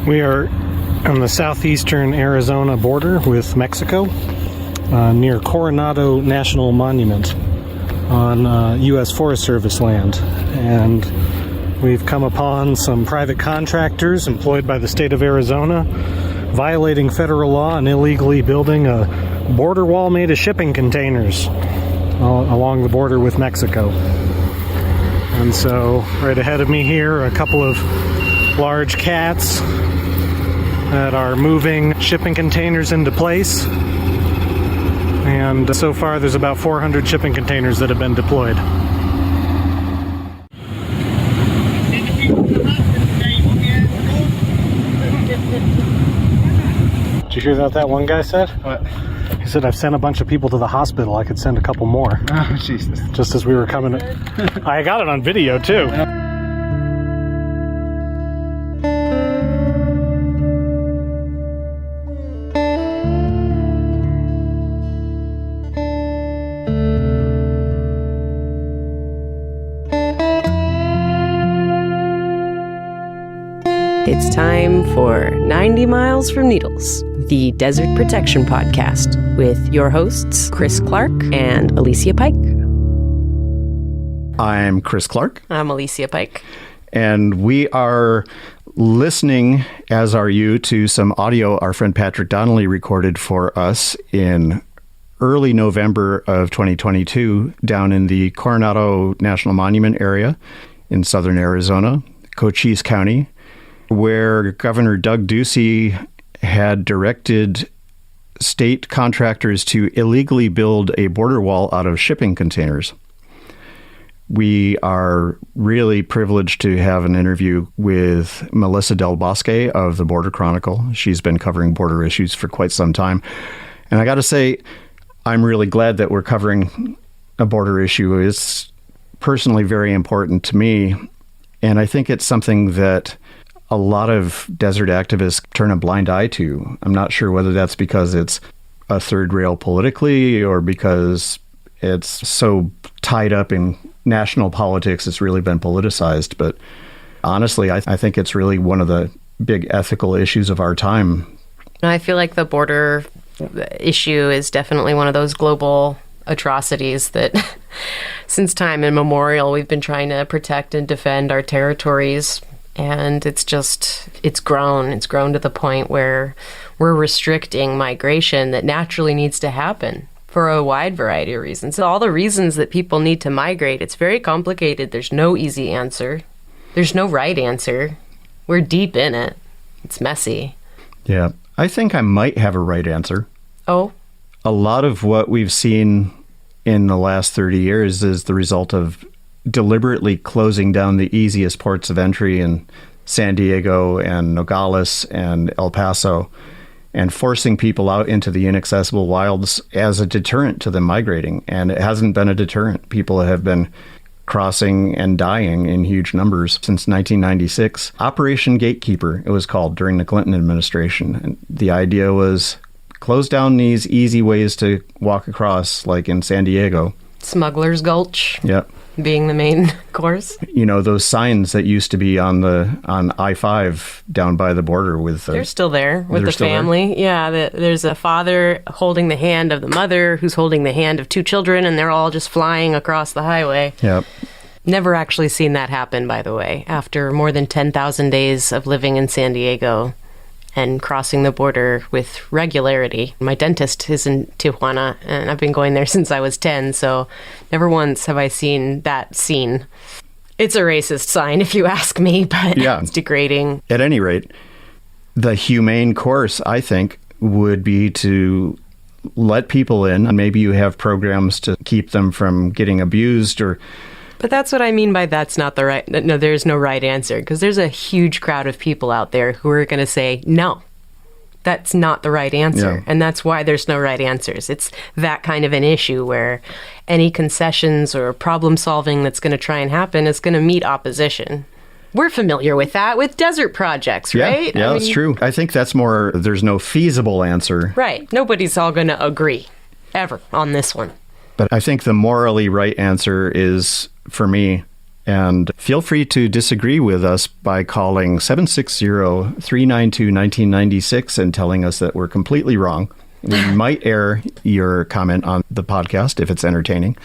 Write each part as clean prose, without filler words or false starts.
We are on the southeastern Arizona border with Mexico, near Coronado National Monument on U.S. Forest Service land. And we've come upon some private contractors employed by the state of Arizona violating federal law and illegally building a border wall made of shipping containers along the border with Mexico. And so right ahead of me here are a couple of large cats that are moving shipping containers into place. And so far there's about 400 shipping containers that have been deployed. Did you hear what that one guy said? What? He said, I've sent a bunch of people to the hospital. I could send a couple more. Oh, Jesus. Just as we were coming. I got it on video, too. It's time for 90 Miles from Needles, the Desert Protection Podcast, with your hosts, Chris Clark and Alicia Pike. I'm Chris Clark. I'm Alicia Pike. And we are listening, as are you, to some audio our friend Patrick Donnelly recorded for us in early November of 2022 down in the Coronado National Monument area in southern Arizona, Cochise County, where Governor Doug Ducey had directed state contractors to illegally build a border wall out of shipping containers. We are really privileged to have an interview with Melissa Del Bosque of the Border Chronicle. She's been covering border issues for quite some time. And I got to say, I'm really glad that we're covering a border issue. It's personally very important to me. And I think it's something that a lot of desert activists turn a blind eye to. I'm not sure whether that's because it's a third rail politically or because it's so tied up in national politics, it's really been politicized. But honestly, I think it's really one of the big ethical issues of our time. I feel like the border issue is definitely one of those global atrocities that since time immemorial we've been trying to protect and defend our territories. And it's grown to the point where we're restricting migration that naturally needs to happen for a wide variety of reasons. So all the reasons that people need to migrate, it's very complicated. There's no easy answer. There's no right answer. We're deep in it. It's messy. Yeah, I think I might have a right answer. Oh? A lot of what we've seen in the last 30 years is the result of deliberately closing down the easiest ports of entry in San Diego and Nogales and El Paso and forcing people out into the inaccessible wilds as a deterrent to them migrating. And it hasn't been a deterrent. People have been crossing and dying in huge numbers since 1996. Operation Gatekeeper, it was called during the Clinton administration. And the idea was close down these easy ways to walk across, like in San Diego. Smuggler's Gulch. Yep. Being the main course. You know, those signs that used to be on I-5 down by the border with... They're still there with the family. Yeah, there's a father holding the hand of the mother who's holding the hand of two children, and they're all just flying across the highway. Yep. Never actually seen that happen, by the way. After more than 10,000 days of living in San Diego and crossing the border with regularity. My dentist is in Tijuana, and I've been going there since I was 10, so never once have I seen that scene. It's a racist sign, if you ask me, but yeah. It's degrading. At any rate, the humane course, I think, would be to let people in, and maybe you have programs to keep them from getting abused or... But that's what I mean by that's not the right... No, there's no right answer, because there's a huge crowd of people out there who are going to say, no, that's not the right answer. Yeah. And that's why there's no right answers. It's that kind of an issue where any concessions or problem solving that's going to try and happen is going to meet opposition. We're familiar with that with desert projects, right? Yeah, that's true. I think that's more, there's no feasible answer. Right. Nobody's all going to agree, ever, on this one. But I think the morally right answer is, for me, And feel free to disagree with us by calling 760-392-1996 and telling us that we're completely wrong. We might air your comment on the podcast if it's entertaining.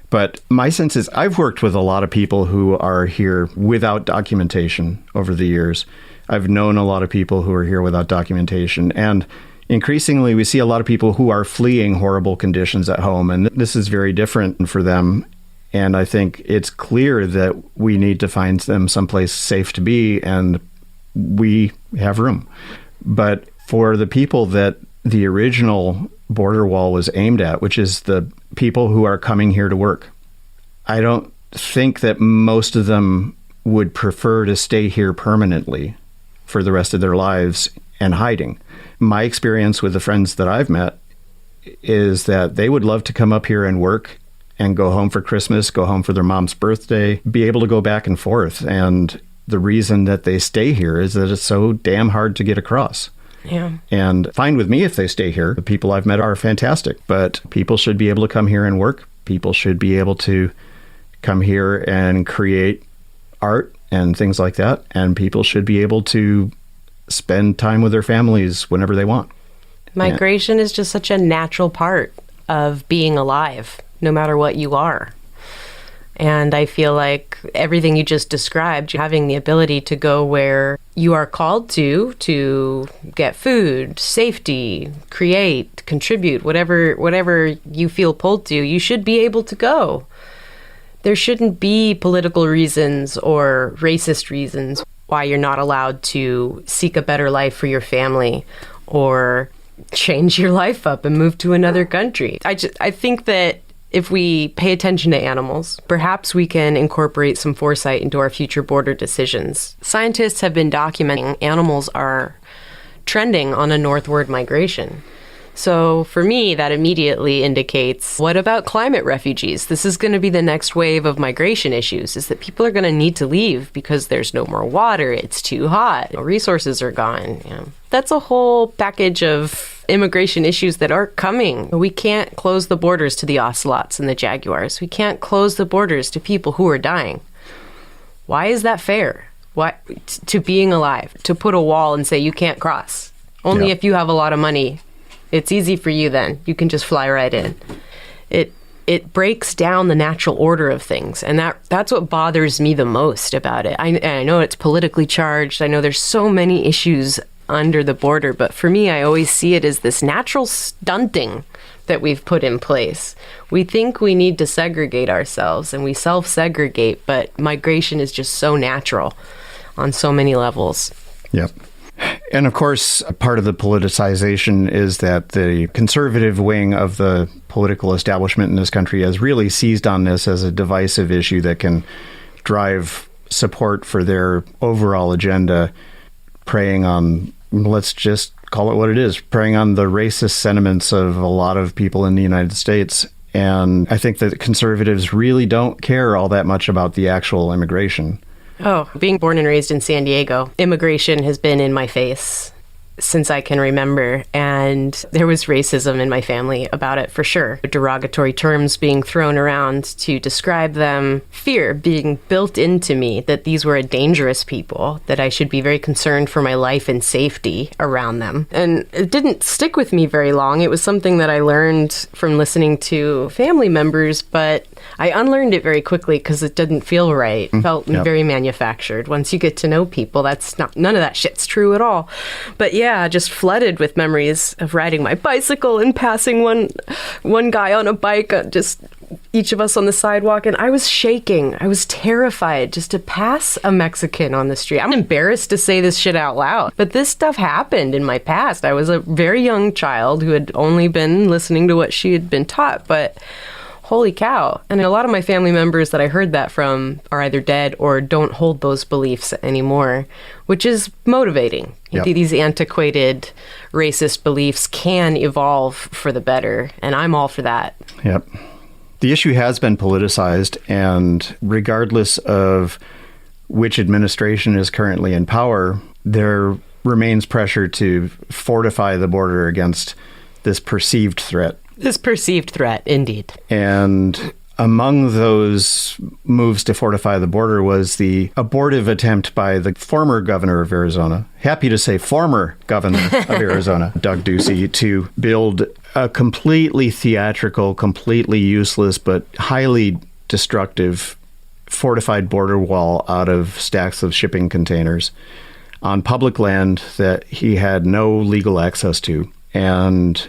But my sense is I've worked with a lot of people who are here without documentation over the years. I've known a lot of people who are here without documentation. And increasingly, we see a lot of people who are fleeing horrible conditions at home. And this is very different for them. And I think it's clear that we need to find them someplace safe to be, and we have room. But for the people that the original border wall was aimed at, which is the people who are coming here to work, I don't think that most of them would prefer to stay here permanently for the rest of their lives and hiding. My experience with the friends that I've met is that they would love to come up here and work and go home for Christmas, go home for their mom's birthday, be able to go back and forth. And the reason that they stay here is that it's so damn hard to get across. Yeah. And fine with me if they stay here. The people I've met are fantastic, but people should be able to come here and work. People should be able to come here and create art and things like that. And people should be able to spend time with their families whenever they want. Migration is just such a natural part of being alive, no matter what you are. And I feel like everything you just described, having the ability to go where you are called to get food, safety, create, contribute, whatever you feel pulled to, you should be able to go. There shouldn't be political reasons or racist reasons why you're not allowed to seek a better life for your family or change your life up and move to another country. I think that if we pay attention to animals, perhaps we can incorporate some foresight into our future border decisions. Scientists have been documenting animals are trending on a northward migration. So for me, that immediately indicates, what about climate refugees? This is going to be the next wave of migration issues, is that people are going to need to leave because there's no more water, it's too hot, resources are gone. Yeah. That's a whole package of immigration issues that are coming. We can't close the borders to the ocelots and the jaguars. We can't close the borders to people who are dying. Why is that fair? Why to being alive? To put a wall and say you can't cross. Only if you have a lot of money. It's easy for you then. You can just fly right in. It breaks down the natural order of things. And that's what bothers me the most about it. I know it's politically charged. I know there's so many issues under the border. But for me, I always see it as this natural stunting that we've put in place. We think we need to segregate ourselves and we self-segregate, but migration is just so natural on so many levels. Yep. And of course, part of the politicization is that the conservative wing of the political establishment in this country has really seized on this as a divisive issue that can drive support for their overall agenda, preying on, let's just call it what it is, preying on the racist sentiments of a lot of people in the United States. And I think that conservatives really don't care all that much about the actual immigration. Oh, being born and raised in San Diego, immigration has been in my face since I can remember. And there was racism in my family about it, for sure. Derogatory terms being thrown around to describe them. Fear being built into me that these were a dangerous people, that I should be very concerned for my life and safety around them. And it didn't stick with me very long. It was something that I learned from listening to family members, but I unlearned it very quickly because it didn't feel right. It felt very manufactured. Once you get to know people, none of that shit's true at all. But yeah, just flooded with memories of riding my bicycle and passing one guy on a bike, just each of us on the sidewalk, and I was shaking. I was terrified just to pass a Mexican on the street. I'm embarrassed to say this shit out loud, but this stuff happened in my past. I was a very young child who had only been listening to what she had been taught, but holy cow. And a lot of my family members that I heard that from are either dead or don't hold those beliefs anymore, which is motivating. Yep. These antiquated racist beliefs can evolve for the better, and I'm all for that. Yep. The issue has been politicized, and regardless of which administration is currently in power, there remains pressure to fortify the border against this perceived threat. This perceived threat, indeed. And among those moves to fortify the border was the abortive attempt by the former governor of Arizona, happy to say former governor of Arizona, Doug Ducey, to build a completely theatrical, completely useless, but highly destructive fortified border wall out of stacks of shipping containers on public land that he had no legal access to. And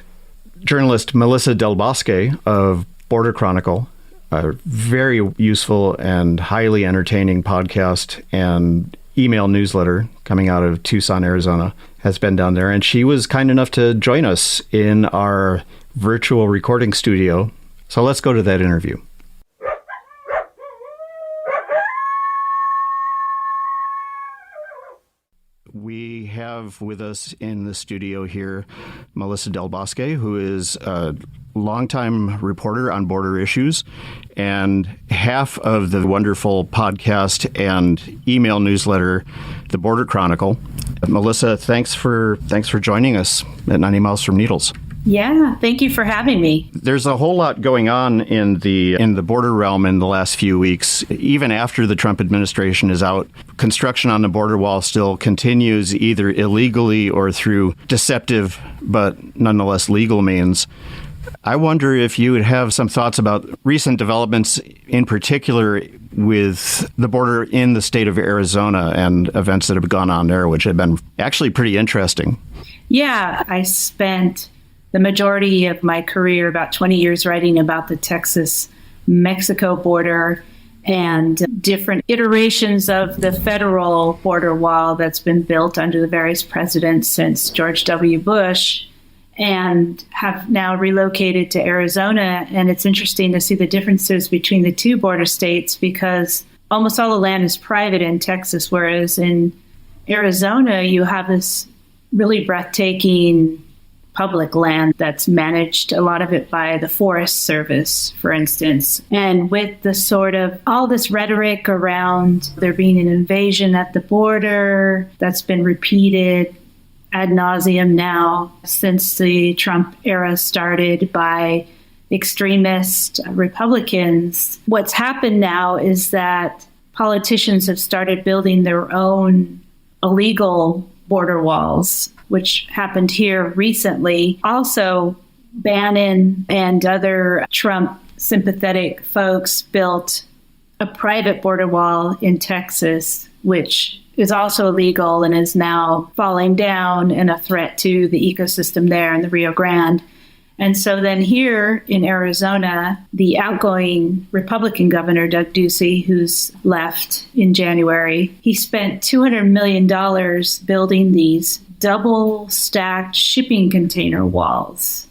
journalist Melissa Del Bosque of Border Chronicle, a very useful and highly entertaining podcast and email newsletter coming out of Tucson, Arizona, has been down there. And she was kind enough to join us in our virtual recording studio. So let's go to that interview. We have with us in the studio here Melissa Del Bosque, who is a longtime reporter on border issues and half of the wonderful podcast and email newsletter, The Border Chronicle. Melissa, thanks for joining us at 90 Miles from Needles. Yeah, thank you for having me. There's a whole lot going on in the border realm in the last few weeks. Even after the Trump administration is out, construction on the border wall still continues either illegally or through deceptive but nonetheless legal means. I wonder if you would have some thoughts about recent developments, in particular with the border in the state of Arizona and events that have gone on there, which have been actually pretty interesting. Yeah, I spent the majority of my career, about 20 years, writing about the Texas-Mexico border and different iterations of the federal border wall that's been built under the various presidents since George W. Bush, and have now relocated to Arizona. And it's interesting to see the differences between the two border states because almost all the land is private in Texas, whereas in Arizona, you have this really breathtaking public land that's managed, a lot of it by the Forest Service, for instance. And with the sort of all this rhetoric around there being an invasion at the border that's been repeated ad nauseum now since the Trump era started by extremist Republicans, what's happened now is that politicians have started building their own illegal border walls, which happened here recently. Also, Bannon and other Trump sympathetic folks built a private border wall in Texas, which is also illegal and is now falling down and a threat to the ecosystem there in the Rio Grande. And so then here in Arizona, the outgoing Republican governor, Doug Ducey, who's left in January, he spent $200 million building these double-stacked shipping container walls.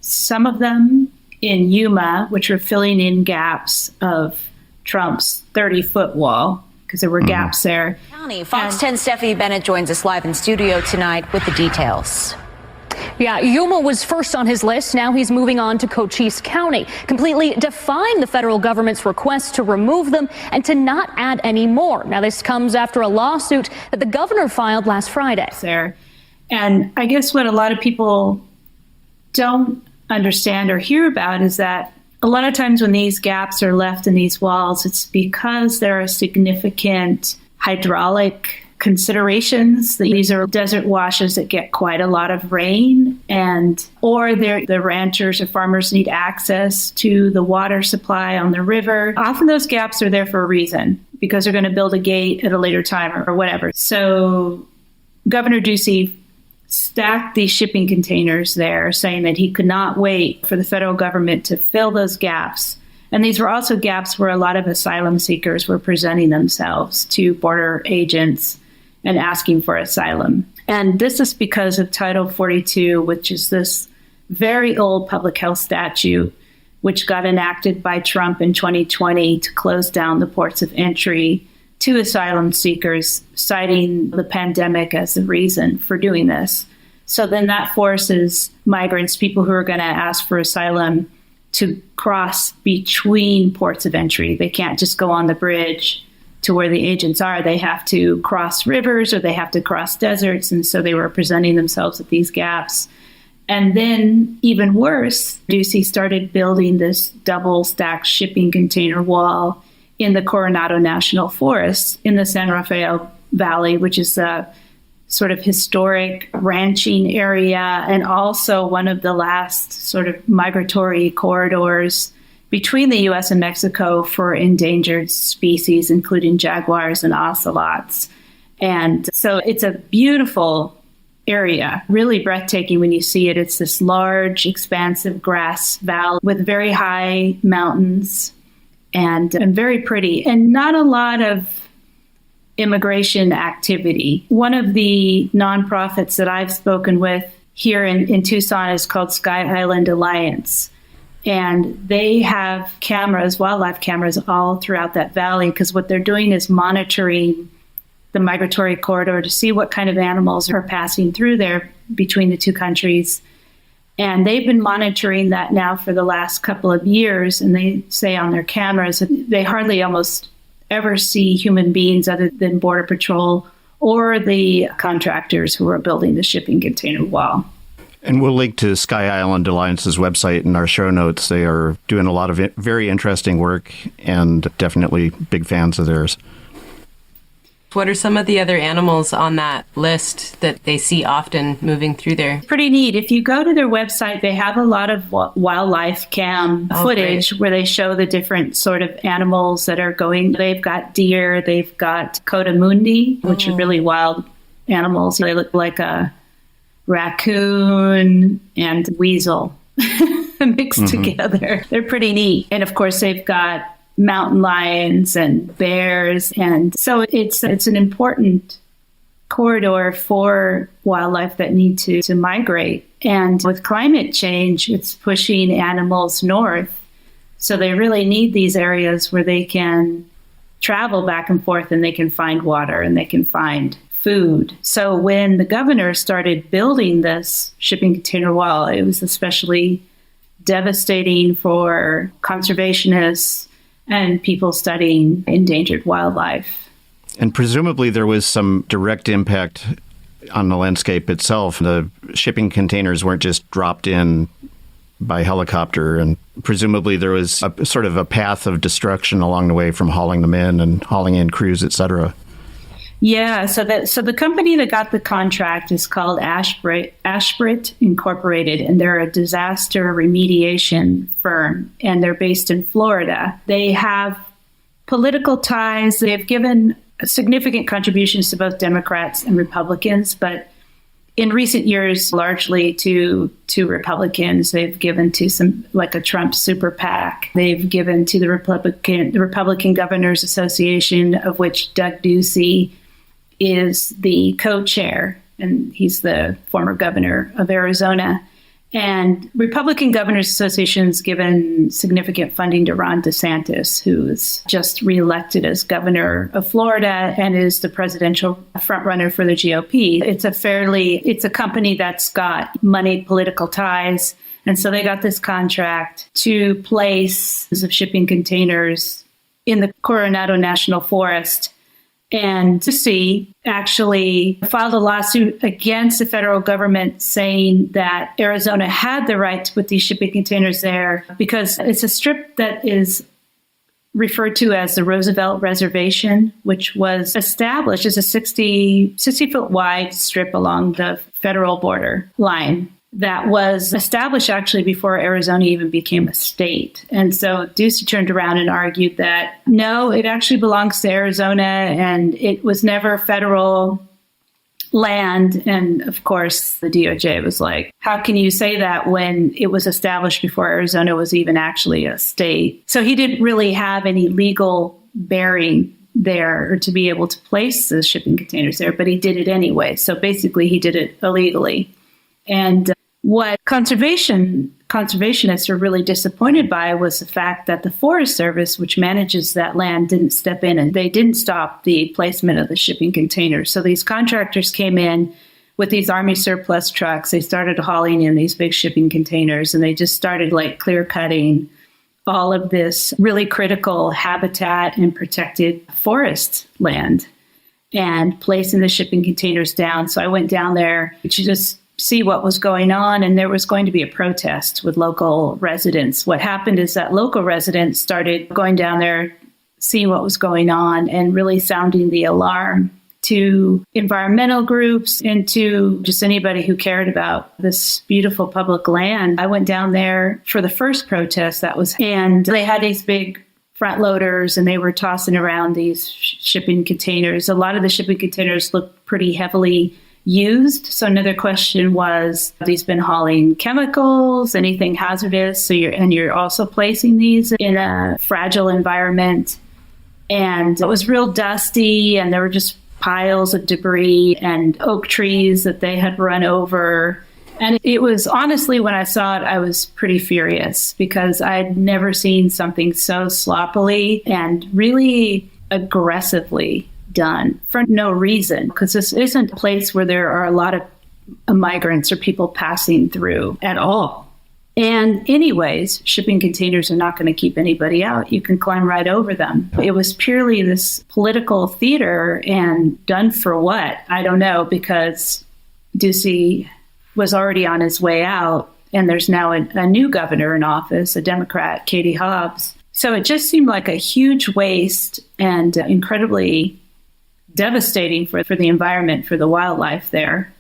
Some of them in Yuma, which were filling in gaps of Trump's 30-foot wall, because there were gaps there. Fox 10's Stephanie Bennett joins us live in studio tonight with the details. Yeah, Yuma was first on his list. Now he's moving on to Cochise County, completely defying the federal government's request to remove them and to not add any more. Now, this comes after a lawsuit that the governor filed last Friday. There. And I guess what a lot of people don't understand or hear about is that a lot of times when these gaps are left in these walls, it's because there are significant hydraulic considerations. These are desert washes that get quite a lot of rain, or the ranchers or farmers need access to the water supply on the river. Often those gaps are there for a reason, because they're going to build a gate at a later time or whatever. So Governor Ducey stacked these shipping containers there, saying that he could not wait for the federal government to fill those gaps. And these were also gaps where a lot of asylum seekers were presenting themselves to border agents and asking for asylum. And this is because of Title 42, which is this very old public health statute, which got enacted by Trump in 2020 to close down the ports of entry to asylum seekers, citing the pandemic as the reason for doing this. So then that forces migrants, people who are going to ask for asylum, to cross between ports of entry. They can't just go on the bridge to where the agents are. They have to cross rivers or they have to cross deserts. And so they were presenting themselves at these gaps. And then, even worse, Ducey started building this double-stacked shipping container wall in the Coronado National Forest in the San Rafael Valley, which is a sort of historic ranching area and also one of the last sort of migratory corridors between the U.S. and Mexico for endangered species, including jaguars and ocelots. And so it's a beautiful area, really breathtaking when you see it. It's this large, expansive grass valley with very high mountains and very pretty, and not a lot of immigration activity. One of the nonprofits that I've spoken with here in Tucson is called Sky Island Alliance. And they have cameras, wildlife cameras, all throughout that valley, because what they're doing is monitoring the migratory corridor to see what kind of animals are passing through there between the two countries. And they've been monitoring that now for the last couple of years. And they say on their cameras that they hardly almost ever see human beings other than Border Patrol or the contractors who are building the shipping container wall. And we'll link to Sky Island Alliance's website in our show notes. They are doing a lot of very interesting work and definitely big fans of theirs. What are some of the other animals on that list that they see often moving through there? Pretty neat. If you go to their website, they have a lot of wildlife cam footage where they show the different sort of animals that are going. They've got deer, they've got cotamundi, which are really wild animals. They look like a raccoon and weasel mixed together. They're pretty neat. And of course, they've got mountain lions and bears. And so it's an important corridor for wildlife that need to migrate. And with climate change, it's pushing animals north. So they really need these areas where they can travel back and forth and they can find water and they can find food. So when the governor started building this shipping container wall, it was especially devastating for conservationists and people studying endangered wildlife. And presumably there was some direct impact on the landscape itself. The shipping containers weren't just dropped in by helicopter, and presumably there was a sort of a path of destruction along the way from hauling them in and hauling in crews, et cetera. Yeah, so the company that got the contract is called Ashbrit Incorporated, and they're a disaster remediation firm, and they're based in Florida. They have political ties. They've given significant contributions to both Democrats and Republicans, but in recent years, largely to Republicans. They've given to some, like a Trump super PAC. They've given to the Republican Governors Association, of which Doug Ducey is the co-chair, and he's the former governor of Arizona. And Republican Governors Association's given significant funding to Ron DeSantis, who is just reelected as governor of Florida and is the presidential frontrunner for the GOP. It's a company that's got moneyed political ties. And so they got this contract to place of shipping containers in the Coronado National Forest. And Ducey actually filed a lawsuit against the federal government saying that Arizona had the right to put these shipping containers there because it's a strip that is referred to as the Roosevelt Reservation, which was established as a 60-foot wide strip along the federal border line that was established actually before Arizona even became a state. And so Ducey turned around and argued that, no, it actually belongs to Arizona and it was never federal land. And of course, the DOJ was like, how can you say that when it was established before Arizona was even actually a state? So he didn't really have any legal bearing there or to be able to place the shipping containers there, but he did it anyway. So basically, he did it illegally. And what conservationists are really disappointed by was the fact that the Forest Service, which manages that land, didn't step in and they didn't stop the placement of the shipping containers. So these contractors came in with these Army surplus trucks. They started hauling in these big shipping containers and they just started like clear cutting all of this really critical habitat and protected forest land and placing the shipping containers down. So I went down there to just see what was going on, and there was going to be a protest with local residents. What happened is that local residents started going down there, seeing what was going on, and really sounding the alarm to environmental groups and to just anybody who cared about this beautiful public land. I went down there for the first protest and they had these big front loaders and they were tossing around these shipping containers. A lot of the shipping containers looked pretty heavily used. So another question was, have these been hauling chemicals, anything hazardous? So you're also placing these in a fragile environment. And it was real dusty, and there were just piles of debris and oak trees that they had run over. And it was, honestly, when I saw it, I was pretty furious because I had never seen something so sloppily and really aggressively done for no reason, because this isn't a place where there are a lot of migrants or people passing through at all. And anyways, shipping containers are not going to keep anybody out. You can climb right over them. It was purely this political theater, and done for what? I don't know, because Ducey was already on his way out, and there's now a new governor in office, a Democrat, Katie Hobbs. So it just seemed like a huge waste and incredibly devastating for the environment, for the wildlife there.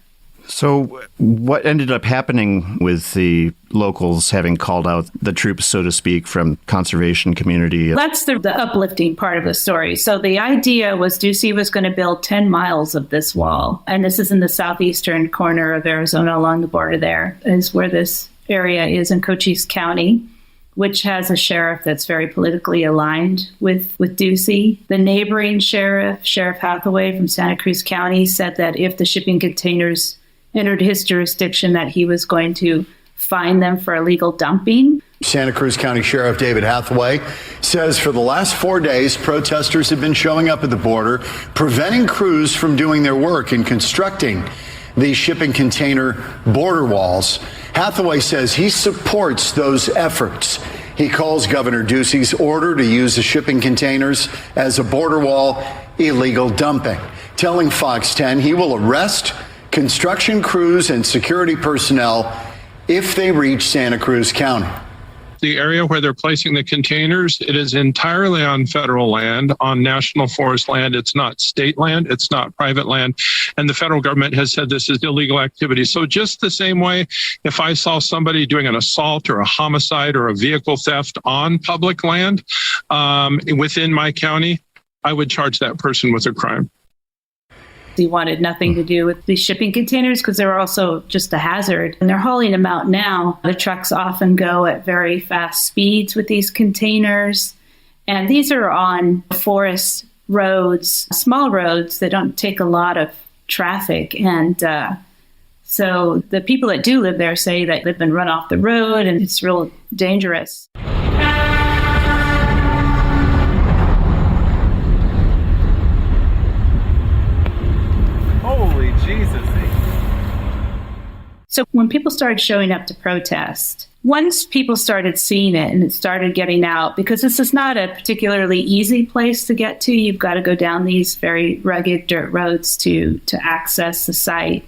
So what ended up happening with the locals having called out the troops, so to speak, from conservation community? That's the uplifting part of the story. So the idea was Ducey was going to build 10 miles of this wall. And this is in the southeastern corner of Arizona, along the border there is where this area is, in Cochise County, which has a sheriff that's very politically aligned with Ducey. The neighboring sheriff, Sheriff Hathaway from Santa Cruz County, said that if the shipping containers entered his jurisdiction, that he was going to fine them for illegal dumping. Santa Cruz County Sheriff David Hathaway says for the last 4 days, protesters have been showing up at the border, preventing crews from doing their work in constructing these shipping container border walls. Hathaway says he supports those efforts. He calls Governor Ducey's order to use the shipping containers as a border wall illegal dumping, telling Fox 10 he will arrest construction crews and security personnel if they reach Santa Cruz County. The area where they're placing the containers, it is entirely on federal land, on national forest land. It's not state land. It's not private land. And the federal government has said this is illegal activity. So just the same way, if I saw somebody doing an assault or a homicide or a vehicle theft on public land within my county, I would charge that person with a crime. He wanted nothing to do with these shipping containers because they were also just a hazard. And they're hauling them out now. The trucks often go at very fast speeds with these containers. And these are on forest roads, small roads that don't take a lot of traffic. And so the people that do live there say that they've been run off the road and it's real dangerous. So when people started showing up to protest, once people started seeing it and it started getting out, because this is not a particularly easy place to get to, you've got to go down these very rugged dirt roads to access the site.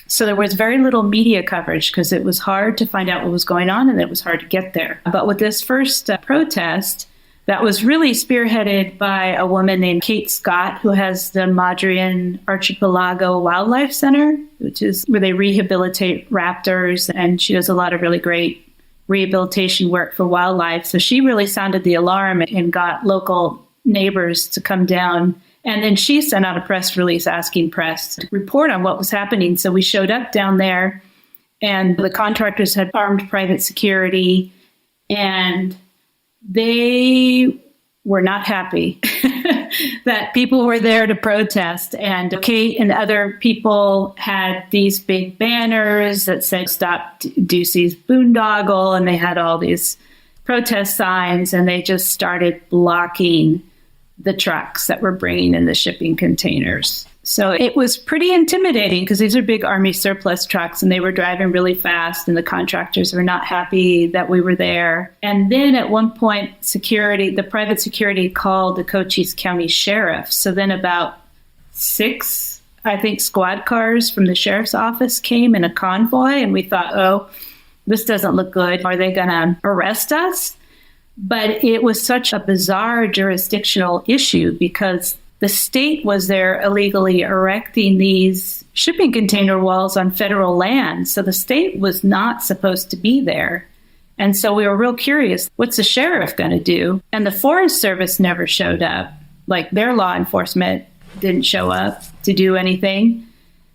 So there was very little media coverage because it was hard to find out what was going on and it was hard to get there. But with this first protest, that was really spearheaded by a woman named Kate Scott, who has the Madrian Archipelago Wildlife Center, which is where they rehabilitate raptors. And she does a lot of really great rehabilitation work for wildlife. So she really sounded the alarm and got local neighbors to come down. And then she sent out a press release asking press to report on what was happening. So we showed up down there, and the contractors had armed private security, and they were not happy that people were there to protest. And Kate and other people had these big banners that said, "Stop Ducey's boondoggle," and they had all these protest signs, and they just started blocking the trucks that were bringing in the shipping containers. So it was pretty intimidating because these are big Army surplus trucks and they were driving really fast, and the contractors were not happy that we were there. And then at one point, the private security called the Cochise County Sheriff. So then about 6 I think squad cars from the sheriff's office came in a convoy, and we thought, oh, this doesn't look good. Are they going to arrest us? But it was such a bizarre jurisdictional issue because the state was there illegally erecting these shipping container walls on federal land. So the state was not supposed to be there. And so we were real curious, what's the sheriff going to do? And the Forest Service never showed up. Like, their law enforcement didn't show up to do anything.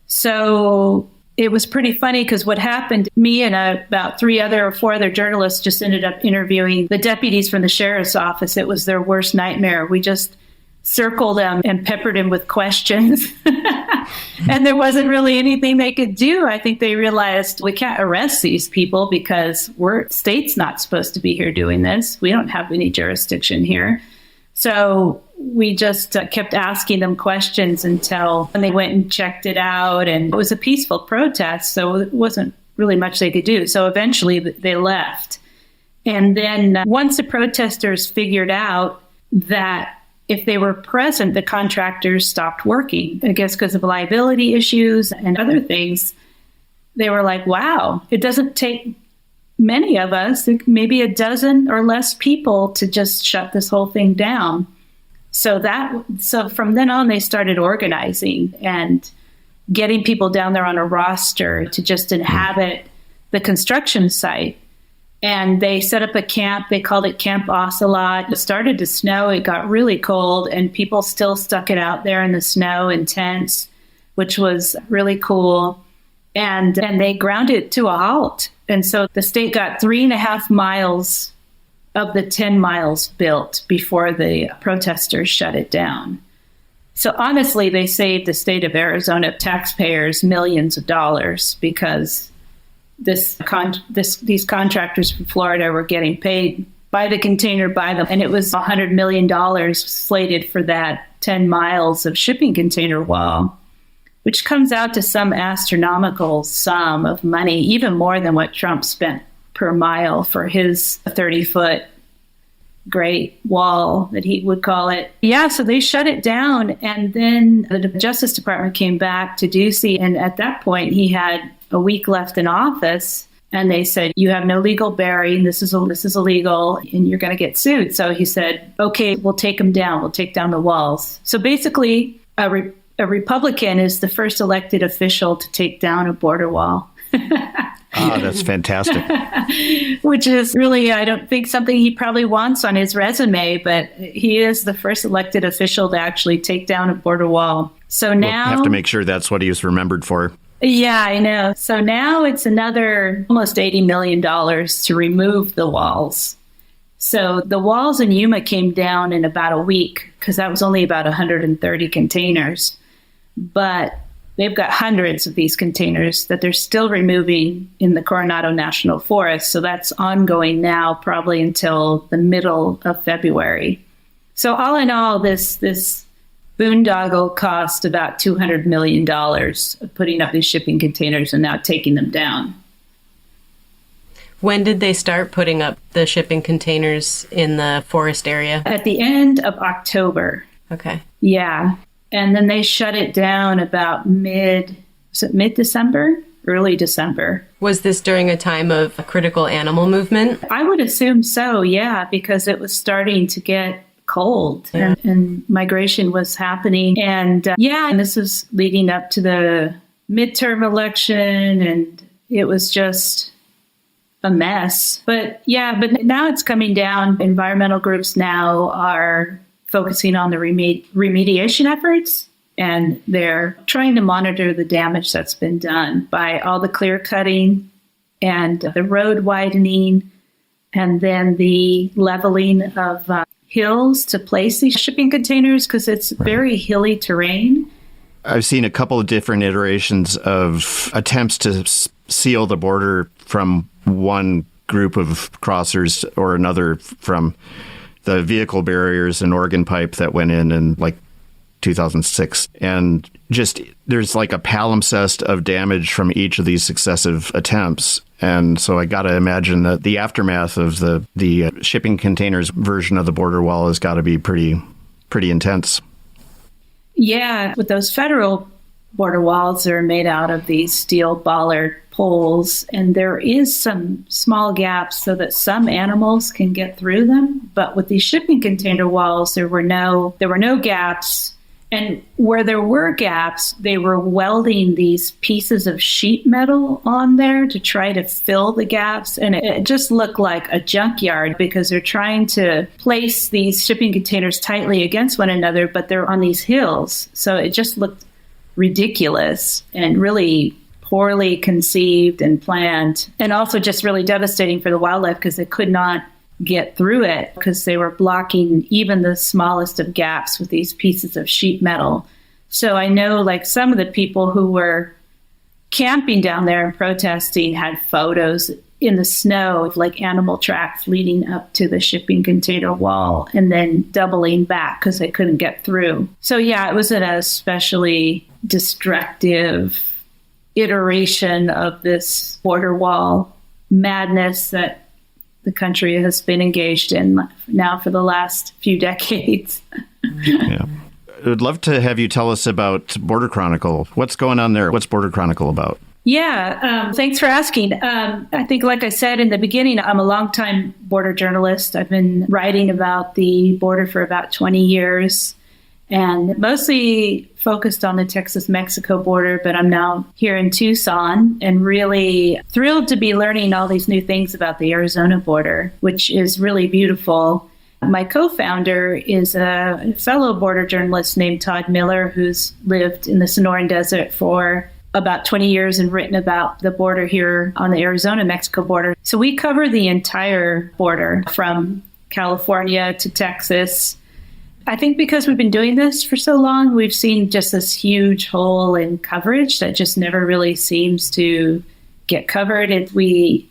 So it was pretty funny because what happened, me and about 3 or 4 other journalists just ended up interviewing the deputies from the sheriff's office. It was their worst nightmare. We just circled them and peppered him with questions. And there wasn't really anything they could do. I think they realized we can't arrest these people because state's not supposed to be here doing this. We don't have any jurisdiction here. So we just kept asking them questions until they went and checked it out. And it was a peaceful protest, so it wasn't really much they could do. So eventually they left. And then once the protesters figured out that if they were present, the contractors stopped working, I guess because of liability issues and other things. They were like, wow, it doesn't take many of us, maybe a dozen or less people, to just shut this whole thing down. So from then on, they started organizing and getting people down there on a roster to just inhabit the construction site. And they set up a camp. They called it Camp Ocelot. It started to snow. It got really cold, and people still stuck it out there in the snow in tents, which was really cool. And they ground it to a halt. And so the state got 3.5 miles of the 10 miles built before the protesters shut it down. So honestly, they saved the state of Arizona taxpayers millions of dollars because these contractors from Florida were getting paid by the container by them. And it was $100 million slated for that 10 miles of shipping container wall, which comes out to some astronomical sum of money, even more than what Trump spent per mile for his 30-foot Great Wall, that he would call it. Yeah, so they shut it down. And then the Justice Department came back to Ducey. And at that point, he had a week left in office. And they said, you have no legal bearing. This is illegal, and you're going to get sued. So he said, okay, we'll take them down. We'll take down the walls. So basically, a Republican is the first elected official to take down a border wall. That's fantastic. Which is really, I don't think, something he probably wants on his resume, but he is the first elected official to actually take down a border wall. So now... We'll have to make sure that's what he was remembered for. Yeah, I know. So now it's another almost $80 million to remove the walls. So the walls in Yuma came down in about a week because that was only about 130 containers. But they've got hundreds of these containers that they're still removing in the Coronado National Forest. So that's ongoing now, probably until the middle of February. So all in all, this boondoggle cost about $200 million of putting up these shipping containers and now taking them down. When did they start putting up the shipping containers in the forest area? At the end of October. Okay. Yeah. And then they shut it down about mid-December? Early December. Was this during a time of critical animal movement? I would assume so, yeah, because it was starting to get cold and migration was happening. And and this was leading up to the midterm election, and it was just a mess. But now it's coming down. Environmental groups now are focusing on the remediation efforts, and they're trying to monitor the damage that's been done by all the clear cutting and the road widening, and then the leveling of hills to place these shipping containers because it's very hilly terrain. I've seen a couple of different iterations of attempts to seal the border from one group of crossers or another, from the vehicle barriers and organ pipe that went in like 2006. And just there's like a palimpsest of damage from each of these successive attempts. And so I got to imagine that the aftermath of the shipping containers version of the border wall has got to be pretty intense. Yeah, with those federal border walls are made out of these steel bollard poles, and there is some small gaps so that some animals can get through them. But with these shipping container walls, there were no gaps. And where there were gaps, they were welding these pieces of sheet metal on there to try to fill the gaps. And it just looked like a junkyard because they're trying to place these shipping containers tightly against one another, but they're on these hills. So it just looked ridiculous and really poorly conceived and planned, and also just really devastating for the wildlife because they could not get through it because they were blocking even the smallest of gaps with these pieces of sheet metal. So I know like some of the people who were camping down there and protesting had photos in the snow of like animal tracks leading up to the shipping container wall and then doubling back because they couldn't get through. So yeah, it was an especially destructive iteration of this border wall madness that the country has been engaged in now for the last few decades. Yeah. I would love to have you tell us about Border Chronicle. What's going on there? What's Border Chronicle about? Yeah, thanks for asking. I think, like I said in the beginning, I'm a longtime border journalist. I've been writing about the border for about 20 years and mostly focused on the Texas-Mexico border, but I'm now here in Tucson and really thrilled to be learning all these new things about the Arizona border, which is really beautiful. My co-founder is a fellow border journalist named Todd Miller, who's lived in the Sonoran Desert for about 20 years and written about the border here on the Arizona-Mexico border. So we cover the entire border from California to Texas. I think because we've been doing this for so long, we've seen just this huge hole in coverage that just never really seems to get covered. We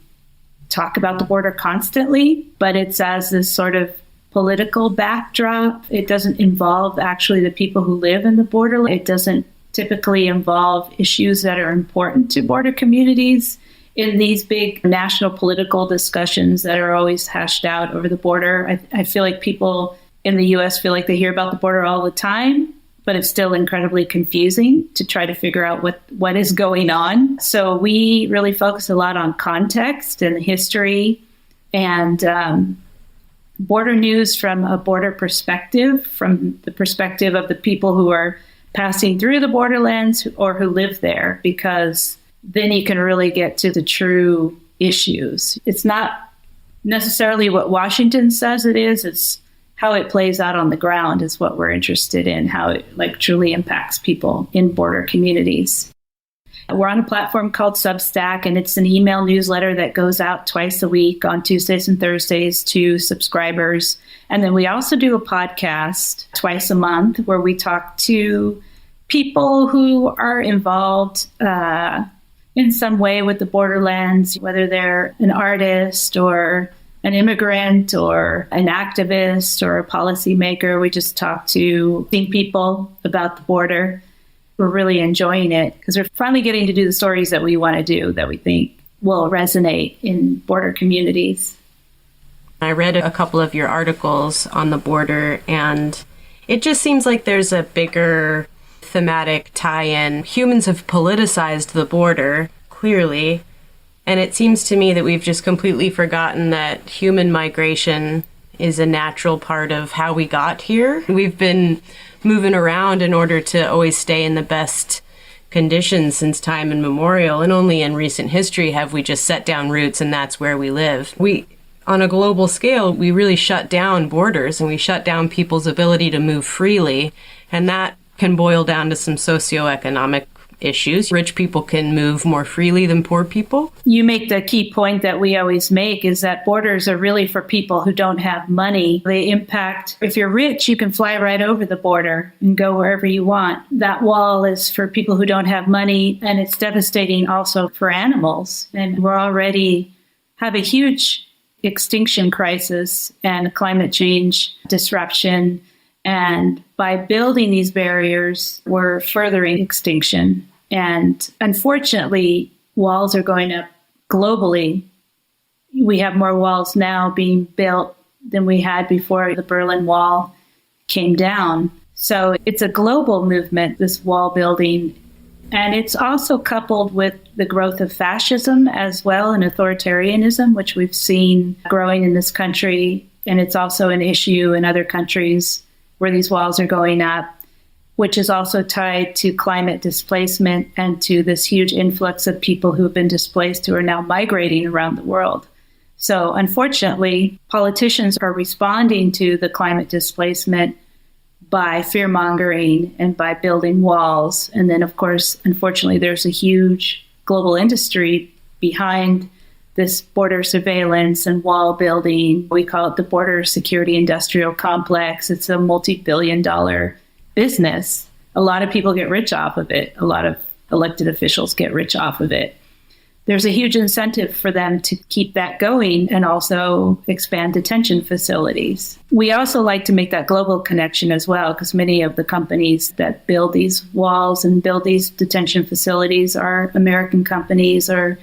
talk about the border constantly, but it's as this sort of political backdrop. It doesn't involve actually the people who live in the border. It doesn't typically involve issues that are important to border communities in these big national political discussions that are always hashed out over the border. I feel like people in the U.S. feel like they hear about the border all the time, but it's still incredibly confusing to try to figure out what is going on. So we really focus a lot on context and history and border news from a border perspective, from the perspective of the people who are passing through the borderlands or who live there, because then you can really get to the true issues. It's not necessarily what Washington says it is, it's how it plays out on the ground is what we're interested in, how it truly impacts people in border communities. We're on a platform called Substack, and it's an email newsletter that goes out twice a week on Tuesdays and Thursdays to subscribers. And then we also do a podcast twice a month where we talk to people who are involved in some way with the borderlands, whether they're an artist or an immigrant or an activist or a policymaker. We just talk to people about the border. We're really enjoying it because we're finally getting to do the stories that we want to do that we think will resonate in border communities. I read a couple of your articles on the border, and it just seems like there's a bigger thematic tie-in. Humans have politicized the border, clearly, and it seems to me that we've just completely forgotten that human migration is a natural part of how we got here. We've been moving around in order to always stay in the best conditions since time immemorial, and only in recent history have we just set down roots and that's where we live. On a global scale, we really shut down borders and we shut down people's ability to move freely, and that can boil down to some socioeconomic issues. Rich people can move more freely than poor people. You make the key point that we always make is that borders are really for people who don't have money. They impact, if you're rich, you can fly right over the border and go wherever you want. That wall is for people who don't have money, and it's devastating also for animals. And we're already have a huge extinction crisis and climate change disruption. And by building these barriers, we're furthering extinction. And unfortunately, walls are going up globally. We have more walls now being built than we had before the Berlin Wall came down. So it's a global movement, this wall building. And it's also coupled with the growth of fascism as well, and authoritarianism, which we've seen growing in this country. And it's also an issue in other countries where these walls are going up, which is also tied to climate displacement and to this huge influx of people who have been displaced who are now migrating around the world. So unfortunately, politicians are responding to the climate displacement by fear-mongering and by building walls. And then, of course, unfortunately, there's a huge global industry behind this border surveillance and wall building. We call it the border security industrial complex. It's a multi-billion-dollar business. A lot of people get rich off of it. A lot of elected officials get rich off of it. There's a huge incentive for them to keep that going and also expand detention facilities. We also like to make that global connection as well, because many of the companies that build these walls and build these detention facilities are American companies or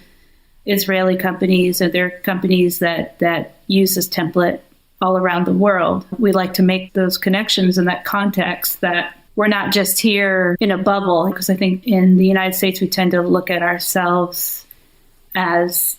Israeli companies, or they're companies that use this template all around the world. We like to make those connections in that context, that we're not just here in a bubble, because I think in the United States we tend to look at ourselves as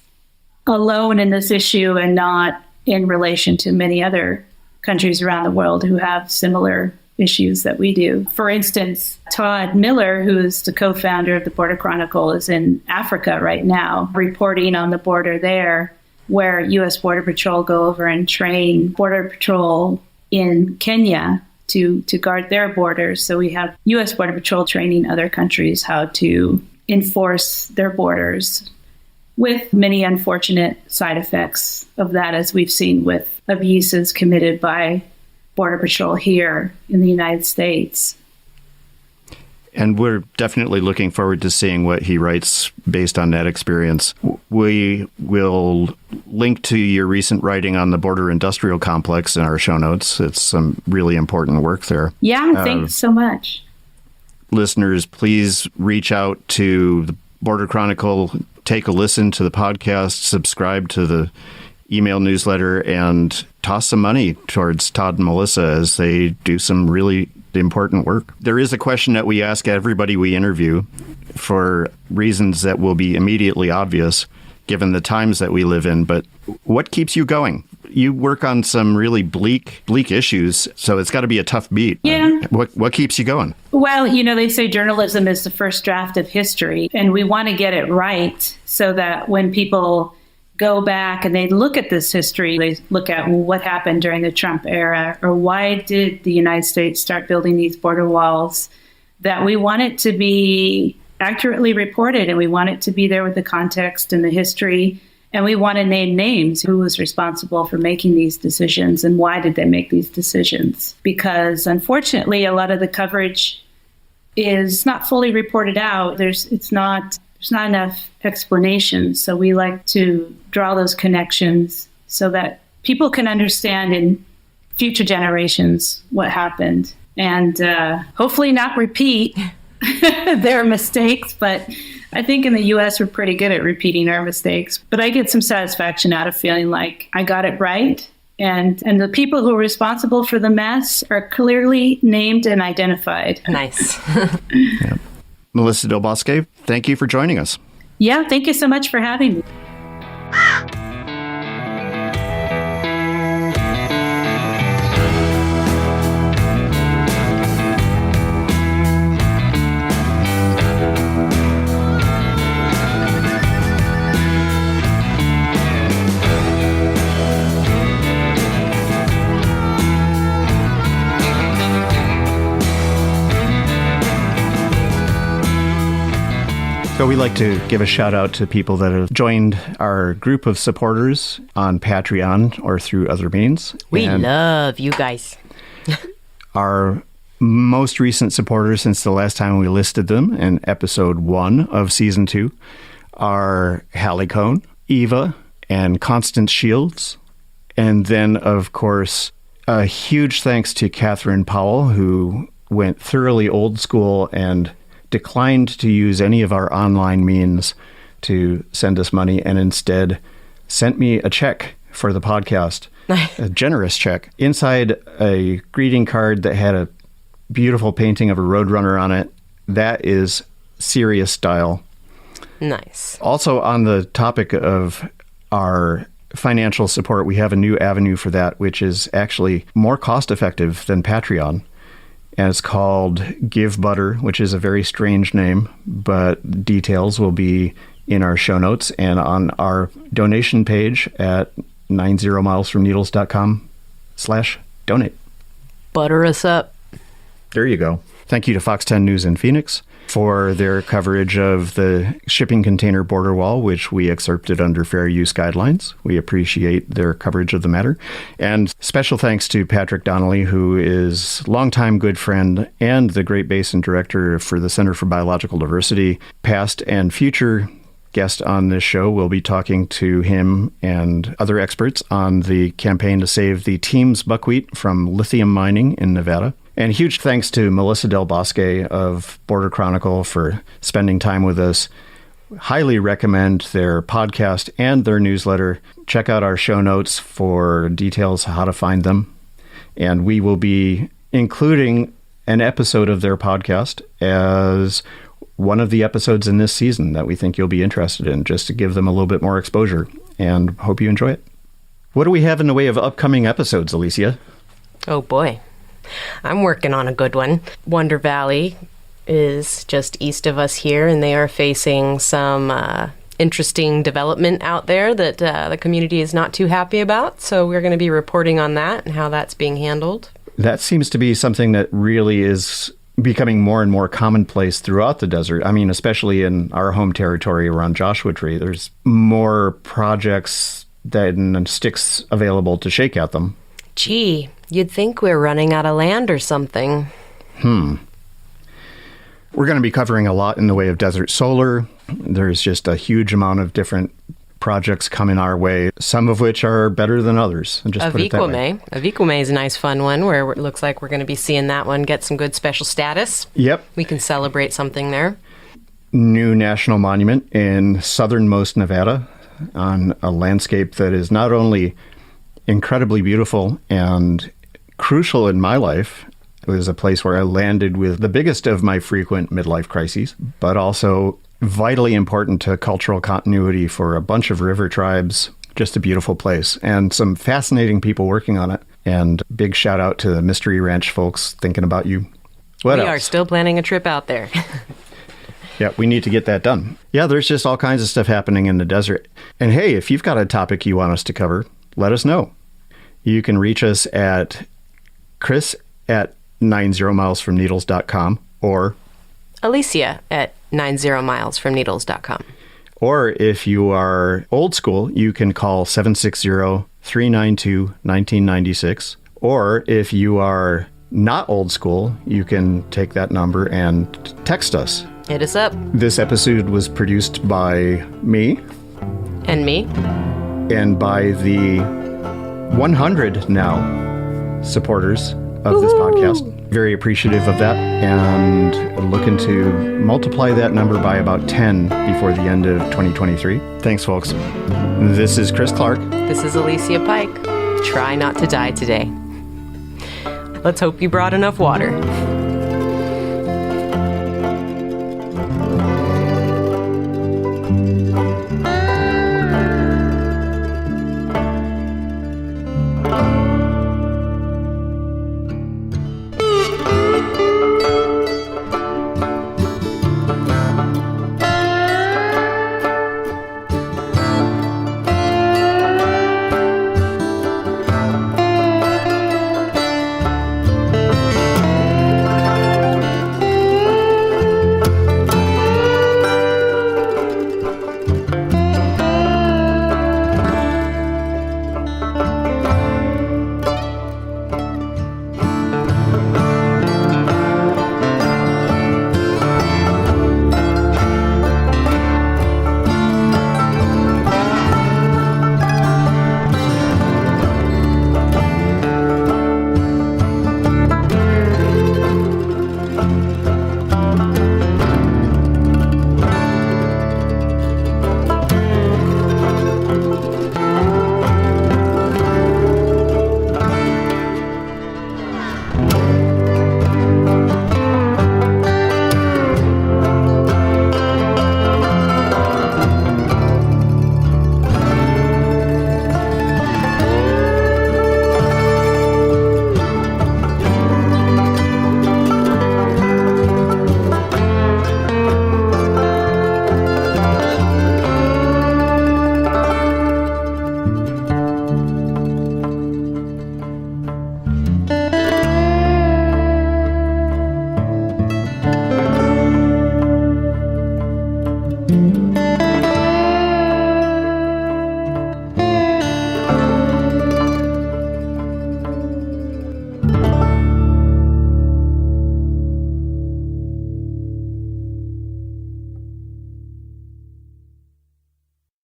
alone in this issue and not in relation to many other countries around the world who have similar issues that we do. For instance, Todd Miller, who is the co-founder of the Border Chronicle, is in Africa right now, reporting on the border there, where U.S. Border Patrol go over and train Border Patrol in Kenya to guard their borders. So we have U.S. Border Patrol training other countries how to enforce their borders, with many unfortunate side effects of that, as we've seen with abuses committed by Border Patrol here in the United States. And we're definitely looking forward to seeing what he writes based on that experience. We will link to your recent writing on the border industrial complex in our show notes. It's some really important work there. Yeah, thanks so much. Listeners, please reach out to the Border Chronicle, take a listen to the podcast, subscribe to the email newsletter, and toss some money towards Todd and Melissa as they do some really important work. There is a question that we ask everybody we interview for reasons that will be immediately obvious given the times that we live in, but what keeps you going? You work on some really bleak issues, so it's got to be a tough beat. Yeah. What keeps you going? Well, they say journalism is the first draft of history, and we want to get it right so that when people go back and they look at this history, they look at what happened during the Trump era, or why did the United States start building these border walls, that we want it to be accurately reported, and we want it to be there with the context and the history. And we want to name names, who was responsible for making these decisions and why did they make these decisions. Because unfortunately, a lot of the coverage is not fully reported out. There's not enough explanation. So we like to draw those connections so that people can understand in future generations what happened, and hopefully not repeat their mistakes. But I think in the U.S. we're pretty good at repeating our mistakes. But I get some satisfaction out of feeling like I got it right. And the people who are responsible for the mess are clearly named and identified. Nice. Yeah. Melissa Del Bosque, thank you for joining us. Yeah, thank you so much for having me. So we like to give a shout out to people that have joined our group of supporters on Patreon or through other means. We love you guys. Our most recent supporters since the last time we listed them in episode 1 of season 2 are Hallie Cohn, Eva, and Constance Shields. And then, of course, a huge thanks to Catherine Powell, who went thoroughly old school and declined to use any of our online means to send us money and instead sent me a check for the podcast, a generous check. Inside a greeting card that had a beautiful painting of a roadrunner on it. That is serious style. Nice. Also, on the topic of our financial support, we have a new avenue for that, which is actually more cost-effective than Patreon. And it's called Give Butter, which is a very strange name, but details will be in our show notes and on our donation page at 90milesfromneedles.com/donate. Butter us up. There you go. Thank you to Fox 10 News in Phoenix for their coverage of the shipping container border wall, which we excerpted under fair use guidelines. We appreciate their coverage of the matter. And special thanks to Patrick Donnelly, who is longtime good friend and the Great Basin Director for the Center for Biological Diversity. Past and future guest on this show will be talking to him and other experts on the campaign to save the Teams buckwheat from lithium mining in Nevada. And huge thanks to Melissa Del Bosque of Border Chronicle for spending time with us. Highly recommend their podcast and their newsletter. Check out our show notes for details how to find them. And we will be including an episode of their podcast as one of the episodes in this season that we think you'll be interested in, just to give them a little bit more exposure. And hope you enjoy it. What do we have in the way of upcoming episodes, Alicia? Oh, boy. I'm working on a good one. Wonder Valley is just east of us here, and they are facing some interesting development out there that the community is not too happy about. So we're going to be reporting on that and how that's being handled. That seems to be something that really is becoming more and more commonplace throughout the desert. I mean, especially in our home territory around Joshua Tree, there's more projects and sticks available to shake at them. Gee, you'd think we're running out of land or something. We're going to be covering a lot in the way of desert solar. There's just a huge amount of different projects coming our way, some of which are better than others. And just put it that way. Aviquame is a nice fun one where it looks like we're going to be seeing that one get some good special status. Yep. We can celebrate something there. New national monument in southernmost Nevada on a landscape that is not only incredibly beautiful and crucial in my life. It was a place where I landed with the biggest of my frequent midlife crises, but also vitally important to cultural continuity for a bunch of river tribes. Just a beautiful place and some fascinating people working on it. And big shout out to the Mystery Ranch folks thinking about you. What else? We are still planning a trip out there. Yeah, we need to get that done. Yeah, there's just all kinds of stuff happening in the desert. And hey, if you've got a topic you want us to cover, let us know. You can reach us at chris@90milesfromneedles.com or Alicia at 90milesfromneedles.com. Or if you are old school, you can call 760-392-1996. Or if you are not old school, you can take that number and text us. Hit us up. This episode was produced by me. And me. And by the 100 now supporters of this podcast. Very appreciative of that and looking to multiply that number by about 10 before the end of 2023. Thanks, folks. This is Chris Clark. This is Alicia Pike. Try not to die today. Let's hope you brought enough water.